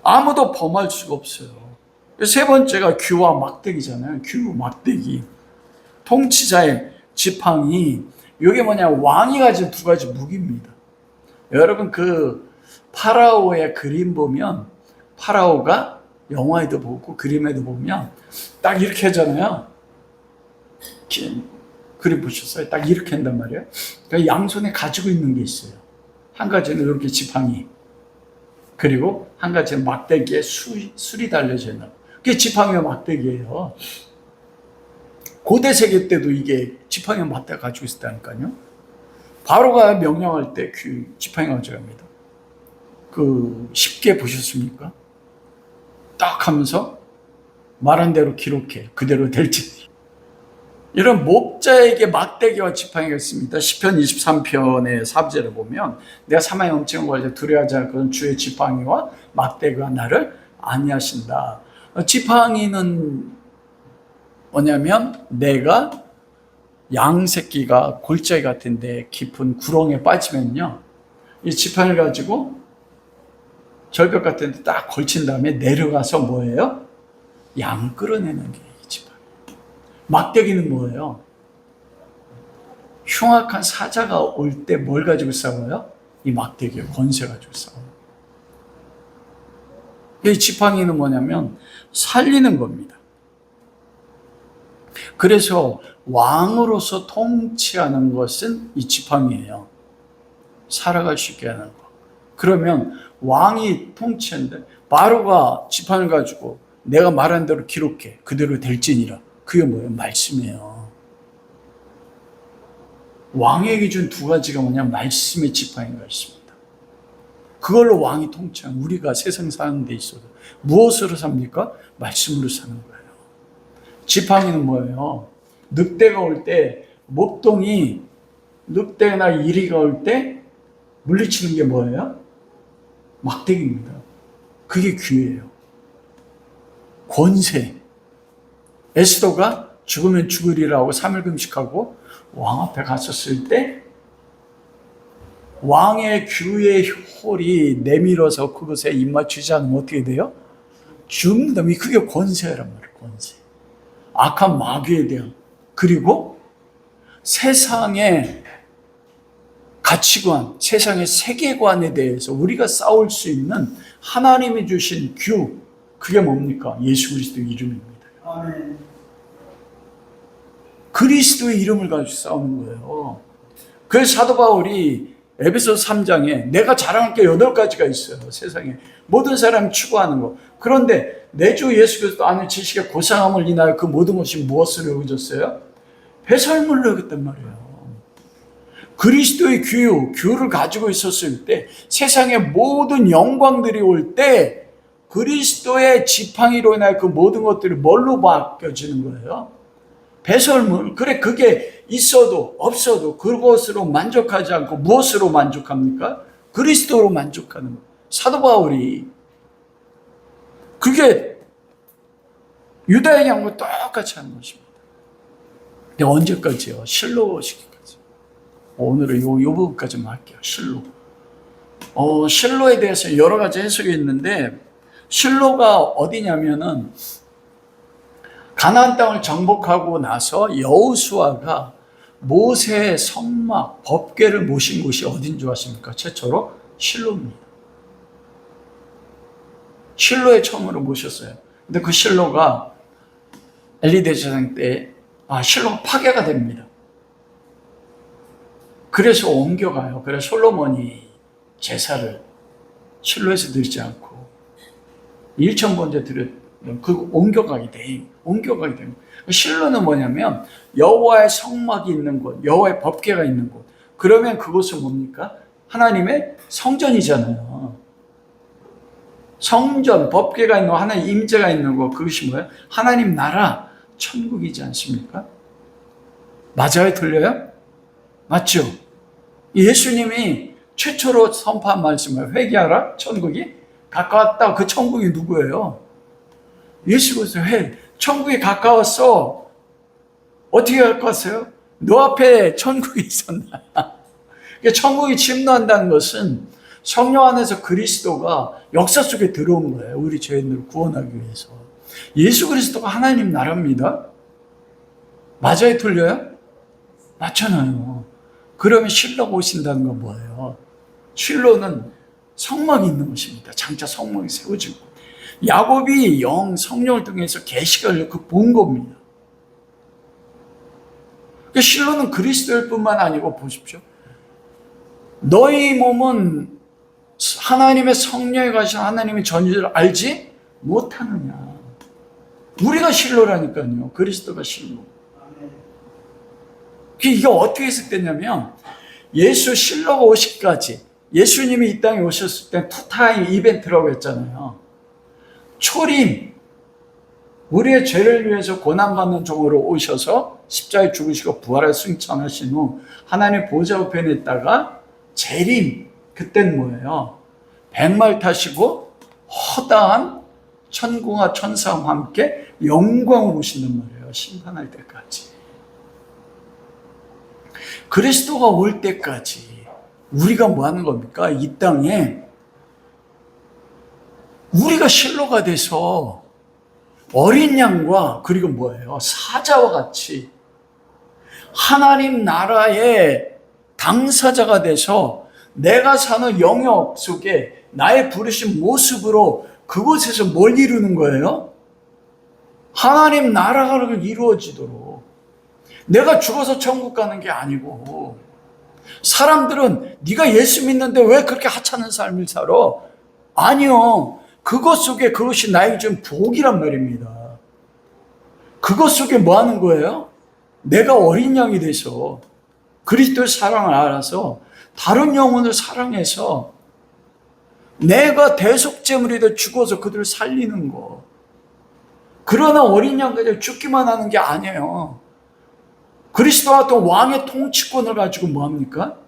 아무도 범할 수가 없어요. 세 번째가 규와 막대기잖아요. 규, 막대기. 통치자의 지팡이. 이게 뭐냐, 왕이 가진 두 가지 무기입니다. 여러분 그 파라오의 그림 보면, 파라오가 영화에도 보고 그림에도 보면 딱 이렇게 하잖아요. 그림 보셨어요? 딱 이렇게 한단 말이에요. 그러니까 양손에 가지고 있는 게 있어요. 한 가지는 이렇게 지팡이, 그리고 한 가지는 막대기에 술이 달려져 있는, 그게 지팡이와 막대기예요. 고대 세계 때도 이게 지팡이와 막대기가 가지고 있었다니까요. 바로가 명령할 때 그 지팡이가 가져갑니다. 그 쉽게 보셨습니까? 딱 하면서 말한 대로 기록해. 그대로 될지. 이런 목자에게 막대기와 지팡이가 있습니다. 시편 23편의 4절을 보면 내가 사망의 엄청한 걸려 두려워하지 않을 것은 주의 지팡이와 막대기가 나를 안위하신다. 지팡이는 뭐냐면 내가 양 새끼가 골짜기 같은데 깊은 구렁에 빠지면요, 이 지팡이를 가지고 절벽 같은 데 딱 걸친 다음에 내려가서 뭐예요? 양 끌어내는 게 이 지팡이. 막대기는 뭐예요? 흉악한 사자가 올 때 뭘 가지고 싸워요? 이 막대기에 권세 가지고 싸워요. 이 지팡이는 뭐냐면 살리는 겁니다. 그래서 왕으로서 통치하는 것은 이 지팡이예요. 살아갈 수 있게 하는 거. 그러면 왕이 통치하는데 바로가 지팡이를 가지고 내가 말한 대로 기록해. 그대로 될지니라. 그게 뭐예요? 말씀이에요. 왕에게 준 두 가지가 뭐냐? 말씀의 지팡이가 있습니다. 그걸로 왕이 통치하는, 우리가 세상 사는 데 있어도 무엇으로 삽니까? 말씀으로 사는 거예요. 지팡이는 뭐예요? 늑대가 올 때, 목동이 늑대나 이리가 올 때 물리치는 게 뭐예요? 막대기입니다. 그게 귀예요. 권세. 에스더가 죽으면 죽으리라고 3일 금식하고 왕 앞에 갔었을 때 왕의 규의 홀이 내밀어서 그것에 입맞추지 않으면 어떻게 돼요? 죽는다. 그게 권세란 말이에요. 권세. 악한 마귀에 대한, 그리고 세상의 가치관, 세상의 세계관에 대해서 우리가 싸울 수 있는 하나님이 주신 규, 그게 뭡니까? 예수 그리스도의 이름입니다. 아멘. 그리스도의 이름을 가지고 싸우는 거예요. 그래서 사도 바울이 에베소 3장에 내가 자랑할 게 8가지가 있어요. 세상에 모든 사람이 추구하는 거. 그런데 내 주 예수 그리스도 안에 지식의 고상함을 인하여 그 모든 것이 무엇으로 여겨졌어요? 배설물로 여겼단 말이에요. 그리스도의 규를 가지고 있었을 때 세상의 모든 영광들이 올 때 그리스도의 지팡이로 인하여 그 모든 것들이 뭘로 바뀌어지는 거예요? 배설물. 그래, 그게 있어도 없어도 그것으로 만족하지 않고 무엇으로 만족합니까? 그리스도로 만족하는 거예요. 사도 바울이 그게 유다에게 한 거 똑같이 하는 것입니다. 근데 언제까지요? 실로 시기까지. 오늘은 요 부분까지만 할게요. 실로. 실로에 대해서 여러 가지 해석이 있는데, 실로가 어디냐면은 가나안 땅을 정복하고 나서 여호수아가 모세의 성막, 법궤를 모신 곳이 어딘 줄 아십니까? 최초로 실로입니다. 실로에 처음으로 모셨어요. 근데 그 실로가 엘리 대제사장 때 실로가 파괴가 됩니다. 그래서 옮겨가요. 그래서 솔로몬이 제사를 실로에서 드리지 않고 1,000번째 드렸던 그 옮겨가게 돼. 옮겨가게 됩니다. 실로는 뭐냐면 여호와의 성막이 있는 곳, 여호와의 법궤가 있는 곳. 그러면 그곳은 뭡니까? 하나님의 성전이잖아요. 성전, 법궤가 있는 곳, 하나님 임재가 있는 곳. 그것이 뭐예요? 하나님 나라, 천국이지 않습니까? 맞아요? 틀려요? 맞죠? 예수님이 최초로 선포한 말씀을 회개하라, 천국이 가까웠다. 그 천국이 누구예요? 예수께서 천국이 가까웠어. 어떻게 가까웠어요? 너 앞에 천국이 있었나? 천국이 침노한다는 것은 성령 안에서 그리스도가 역사 속에 들어온 거예요. 우리 죄인들을 구원하기 위해서. 예수 그리스도가 하나님 나라입니다. 맞아요? 틀려요? 맞잖아요. 그러면 실로가 오신다는 건 뭐예요? 실로는 성막이 있는 것입니다. 장차 성막이 세워지고 야곱이 성령을 통해서 계시를 본 겁니다. 실로는 그리스도일 뿐만 아니고 보십시오. 너희 몸은 하나님의 성령에 가신 하나님의 전유를 알지 못하느냐. 우리가 실로라니까요. 그리스도가 실로. 이게 어떻게 해석되냐면 예수 실로가 오시기까지 예수님이 이 땅에 오셨을 때 투타임 이벤트라고 했잖아요. 초림, 우리의 죄를 위해서 고난받는 종으로 오셔서 십자가에 죽으시고 부활을 승천하신 후 하나님의 보좌 우편에 있다가 재림, 그때는 뭐예요? 백말 타시고 허다한 천궁과 천사와 함께 영광으로 오신단 말이에요. 심판할 때까지. 그리스도가 올 때까지 우리가 뭐 하는 겁니까? 이 땅에 우리가 실로가 돼서 어린 양과 그리고 뭐예요? 사자와 같이 하나님 나라의 당사자가 돼서 내가 사는 영역 속에 나의 부르신 모습으로 그곳에서 뭘 이루는 거예요? 하나님 나라가 이루어지도록. 내가 죽어서 천국 가는 게 아니고 사람들은 네가 예수 믿는데 왜 그렇게 하찮은 삶을 살아? 아니요. 그것 속에 그것이 나에게 준 복이란 말입니다. 그것 속에 뭐 하는 거예요? 내가 어린 양이 돼서 그리스도의 사랑을 알아서 다른 영혼을 사랑해서 내가 대속제물이 되어 죽어서 그들을 살리는 거. 그러나 어린 양까지 죽기만 하는 게 아니에요. 그리스도와 같은 왕의 통치권을 가지고 뭐합니까?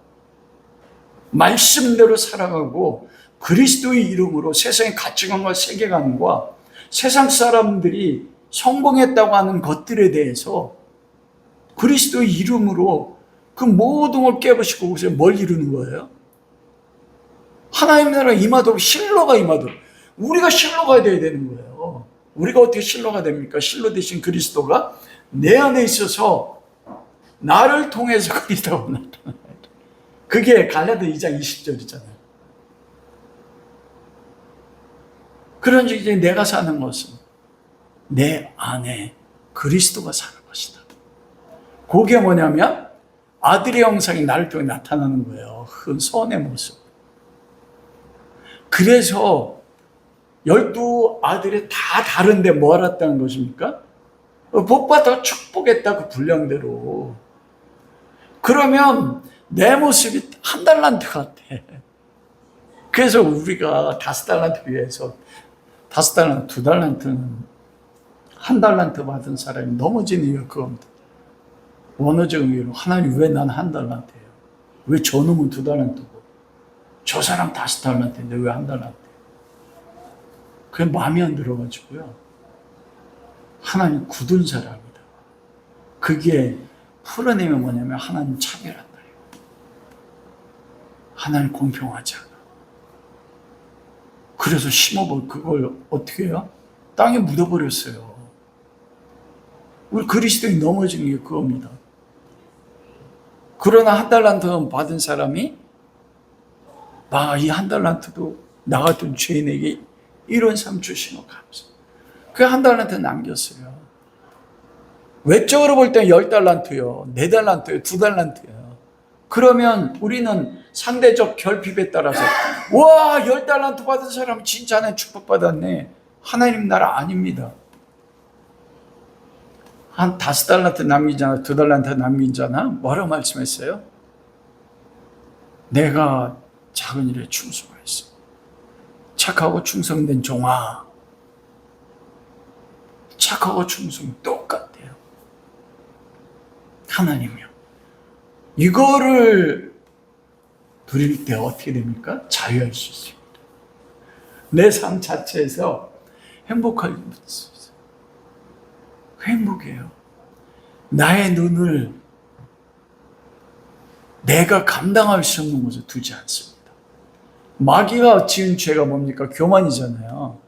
말씀대로 살아가고 그리스도의 이름으로 세상의 가치관과 세계관과 세상 사람들이 성공했다고 하는 것들에 대해서 그리스도의 이름으로 그 모든 걸 깨부시고 그래서 뭘 이루는 거예요? 하나님 나라 임하도록 실로가 임하도록 우리가 실로가 돼야 되는 거예요. 우리가 어떻게 실로가 됩니까? 실로 되신 그리스도가 내 안에 있어서 나를 통해서 그리스도가 나타나요. 그게 갈라디아 2장 20절이잖아요. 그런지 이제 내가 사는 것은 내 안에 그리스도가 사는 것이다. 그게 뭐냐면 아들의 형상이 나를 통해 나타나는 거예요. 큰 선의 모습. 그래서 12아들이 다 다른데 뭐 알았다는 것입니까? 복받아 축복했다 그 분량대로. 그러면 내 모습이 한 달란트 같아. 그래서 우리가 5달란트 위해서 5달란트, 2달란트는 한 달란트 받은 사람이 넘어지는 이유가 그겁니다. 원어적 의미로 하나님 왜 난 한 달란트예요? 왜 저놈은 2달란트고 저 사람 5달란트인데 왜 한 달란트예요? 그게 마음에 안 들어가지고요. 하나님 굳은 사람이다. 그게 풀어내면 뭐냐면 하나님 차별한다. 하나님 공평하지 않아. 그래서 심어버 그걸 어떻게 해요? 땅에 묻어버렸어요. 우리 그리스도인이 넘어지는 게 그겁니다. 그러나 한 달란트 받은 사람이 이 한 달란트도 나 같은 죄인에게 이런 삶 주시는 감사. 그 한 달란트 남겼어요. 외적으로 볼 때 10달란트요, 4달란트요, 2달란트요. 그러면 우리는 상대적 결핍에 따라서 와, 10달란트 받은 사람 진짜 난 축복받았네. 하나님 나라 아닙니다. 한 5달란트 남긴 자나 2달란트 남긴 자나 뭐라고 말씀했어요? 내가 작은 일에 충성하였어. 착하고 충성된 종아. 착하고 충성 똑같아요. 하나님이요. 이거를 누릴 때 어떻게 됩니까? 자유할 수 있습니다. 내 삶 자체에서 행복할 수 있어요. 행복해요. 나의 눈을 내가 감당할 수 없는 곳에 두지 않습니다. 마귀가 지은 죄가 뭡니까? 교만이잖아요.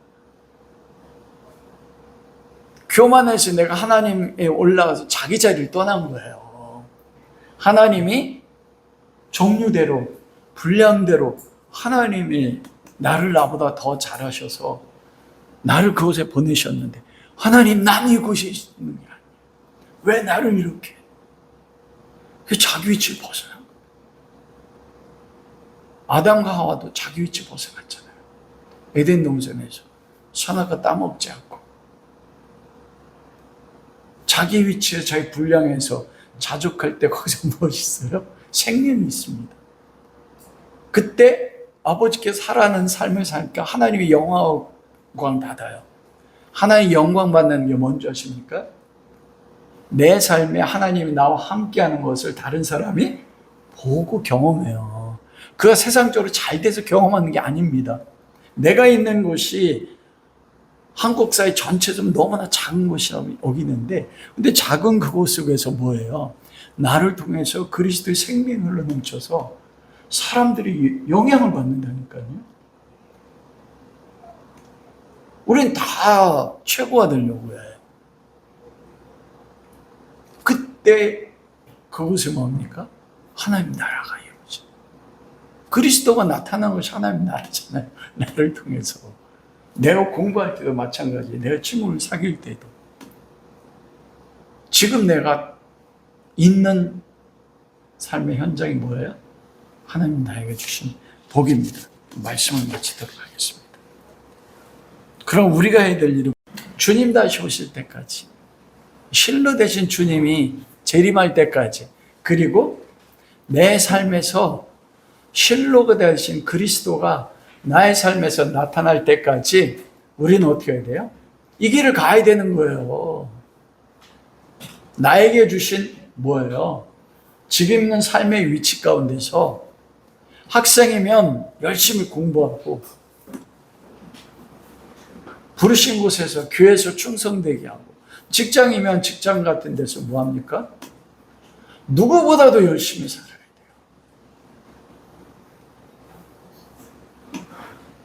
교만해서 내가 하나님에 올라가서 자기 자리를 떠난 거예요. 하나님이 종류대로, 분량대로 하나님이 나를 나보다 더 잘하셔서 나를 그곳에 보내셨는데 하나님 난 이곳에 있는 게 아니에요. 왜 나를 이렇게 그 자기 위치를 벗어난 거예요. 아담과 하와도 자기 위치 벗어났잖아요. 에덴 동산에서 선악과 따먹지 않고 자기 위치에 자기 분량에서 자족할 때 거기서 무엇이 있어요? 생명이 있습니다. 그때 아버지께서 살아가는 삶을 사니까 하나님의 영광을 받아요. 하나님의 영광 받는 게 뭔지 아십니까? 내 삶에 하나님이 나와 함께하는 것을 다른 사람이 보고 경험해요. 그가 세상적으로 잘 돼서 경험하는 게 아닙니다. 내가 있는 곳이 한국 사회 전체적으로 너무나 작은 곳이라고 여기는데, 근데 작은 그곳 속에서 뭐예요? 나를 통해서 그리스도의 생명이 흘러넘쳐서 사람들이 영향을 받는다니까요. 우린 다 최고가 되려고 해. 그때 그곳에 뭡니까? 하나님 나라가 이루어져. 그리스도가 나타난 것이 하나님 나라잖아요. 나를 통해서. 내가 공부할 때도 마찬가지예요. 내가 친구를 사귈 때도. 지금 내가 있는 삶의 현장이 뭐예요? 하나님 나에게 주신 복입니다. 말씀을 마치도록 하겠습니다. 그럼 우리가 해야 될 일은 주님 다시 오실 때까지, 실로 되신 주님이 재림할 때까지, 그리고 내 삶에서 실로가 되신 그리스도가 나의 삶에서 나타날 때까지 우리는 어떻게 해야 돼요? 이 길을 가야 되는 거예요. 나에게 주신 뭐예요? 지금 있는 삶의 위치 가운데서 학생이면 열심히 공부하고, 부르신 곳에서 교회에서 충성되게 하고, 직장이면 직장 같은 데서 뭐합니까? 누구보다도 열심히 살아야 돼요.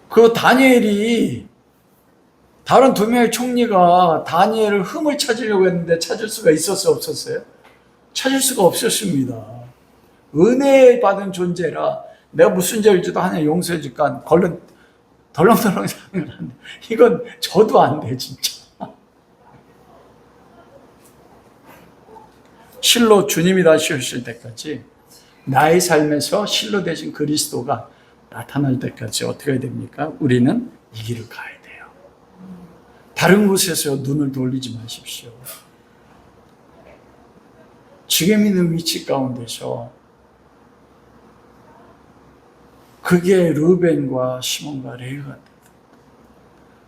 그 다니엘이, 다른 2명의 총리가 다니엘을 흠을 찾으려고 했는데 찾을 수가 있었어요, 없었어요? 찾을 수가 없었습니다. 은혜 받은 존재라 내가 무슨 죄일지도 하나님 용서해 줄까 덜렁덜렁 사는 건 안 돼. 이건 저도 안 돼, 진짜. 실로 주님이 다시 오실 때까지 나의 삶에서 실로 되신 그리스도가 나타날 때까지 어떻게 해야 됩니까? 우리는 이 길을 가야 돼요. 다른 곳에서 눈을 돌리지 마십시오. 지금 있는 위치 가운데서, 그게 르벤과 시몬과 레이가 됩니다.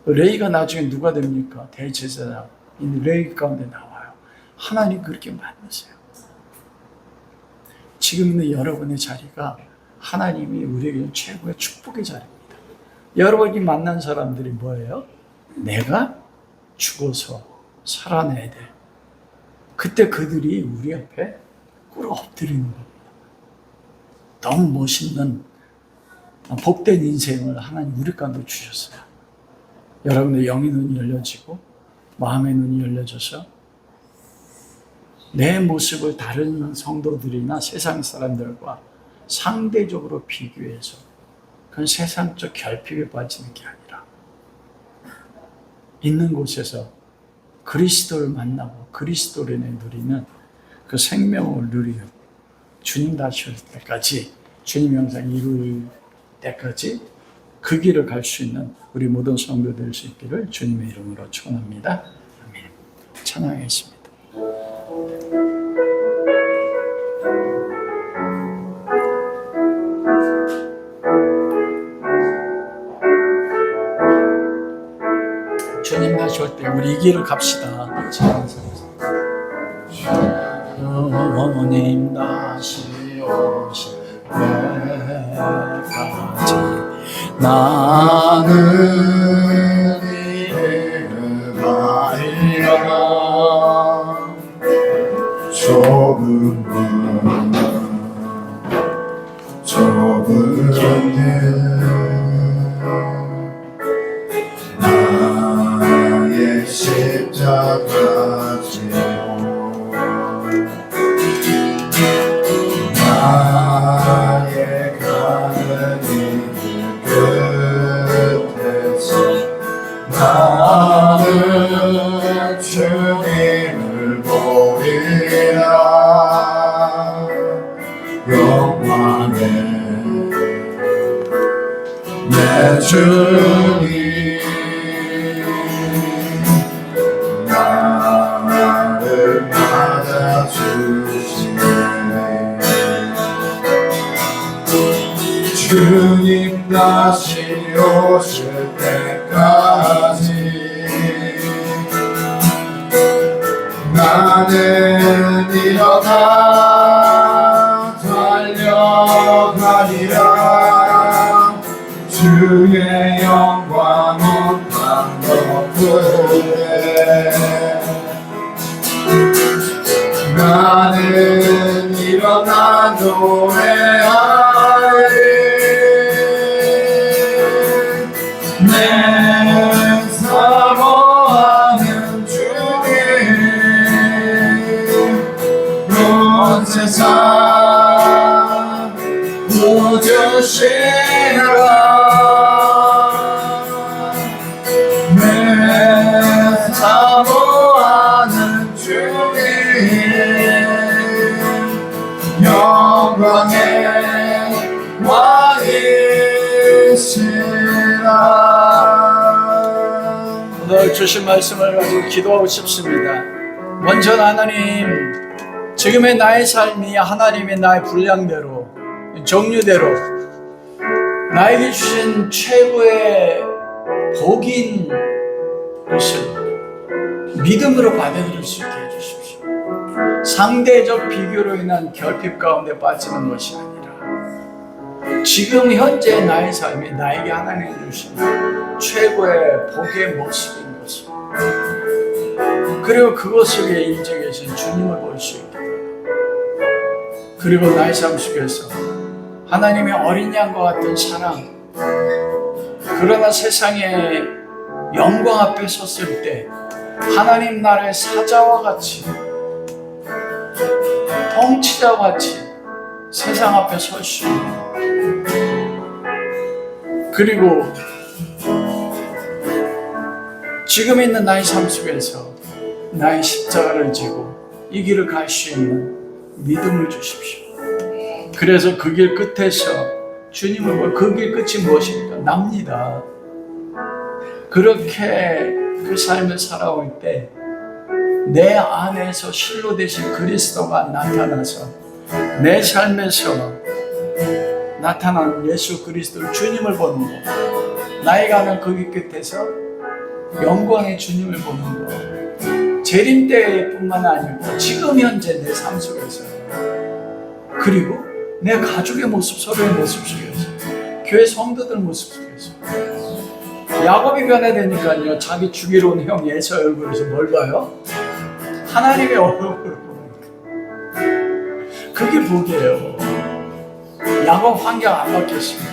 레이가 나중에 누가 됩니까? 대제사장. 레이 가운데 나와요. 하나님 그렇게 만드세요. 지금 있는 여러분의 자리가 하나님이 우리에게 최고의 축복의 자리입니다. 여러분이 만난 사람들이 뭐예요? 내가 죽어서 살아내야 돼. 그때 그들이 우리 앞에 꿇어 엎드리는 겁니다. 너무 멋있는 복된 인생을 하나님 우리 가운데 주셨어요. 여러분의 영의 눈이 열려지고 마음의 눈이 열려져서 내 모습을 다른 성도들이나 세상 사람들과 상대적으로 비교해서 그건 세상적 결핍에 빠지는 게 아니라 있는 곳에서 그리스도를 만나고 그리스도를 누리는 그 생명을 누리는 주님 다시 올 때까지, 주님 영상이 이룰 때까지 그 길을 갈 수 있는 우리 모든 성도 될 수 있기를 주님의 이름으로 축원합니다. 아멘. 찬양하겠습니다. 주님 다시 올 때 우리 이 길을 갑시다. 주님 다시 오실 때까지 나는 이를 가리라. 좁은 길 나의 십자가 지고 나의 가는 이길 끝에서 나는 주님을 보리라. 영광의 내 주님 나를 맞아주시네. 주님 다시 오실 때까지 나는 일어나 달려가리라. 주의 영광은 땅 덮으네. 나는 일어나 노래하리. 내 사모하는 주님 온 세상 구주시라. 내 사모하는 주님 영광의 왕이시라. 오늘 주신 말씀을 가지고 기도하고 싶습니다. 먼저 하나님, 지금의 나의 삶이 하나님의 나의 분량대로, 종류대로 나에게 주신 최고의 복인 것을 믿음으로 받아들일 수 있게 해주십시오. 상대적 비교로 인한 결핍 가운데 빠지는 것이 아니라 지금 현재 나의 삶이 나에게 하나님이 주신 최고의 복의 모습인 것을, 그리고 그것을 위해 인정해 계신 주님을 볼 수 있게, 그리고 나의 삶 속에서 하나님의 어린 양과 같은 사랑, 그러나 세상의 영광 앞에 섰을 때 하나님 나라의 사자와 같이, 통치자와 같이 세상 앞에 설 수 있는, 그리고 지금 있는 나의 삶 속에서 나의 십자가를 지고 이 길을 갈 수 있는 믿음을 주십시오. 그래서 그 길 끝에서 주님을 보고, 그 길 끝이 무엇입니까? 납니다. 그렇게 그 삶을 살아올 때 내 안에서 실로 되신 그리스도가 나타나서 내 삶에서 나타난 예수 그리스도를, 주님을 보는 것, 나의 가는 그 길 끝에서 영광의 주님을 보는 것, 재림 때뿐만 아니고 지금 현재 내 삶 속에서, 그리고 내 가족의 모습, 서로의 모습 속에서, 교회 성도들 모습 속에서. 야곱이 변화되니까요, 자기 죽이러 온 형 에서 얼굴에서 뭘 봐요? 하나님의 얼굴을 보니까 그게 복이에요. 야곱 환경 안 바뀌었습니다.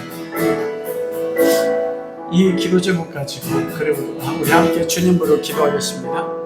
이 기도 제목 가지고, 그리고 우리 함께 주님 부르 기도하겠습니다.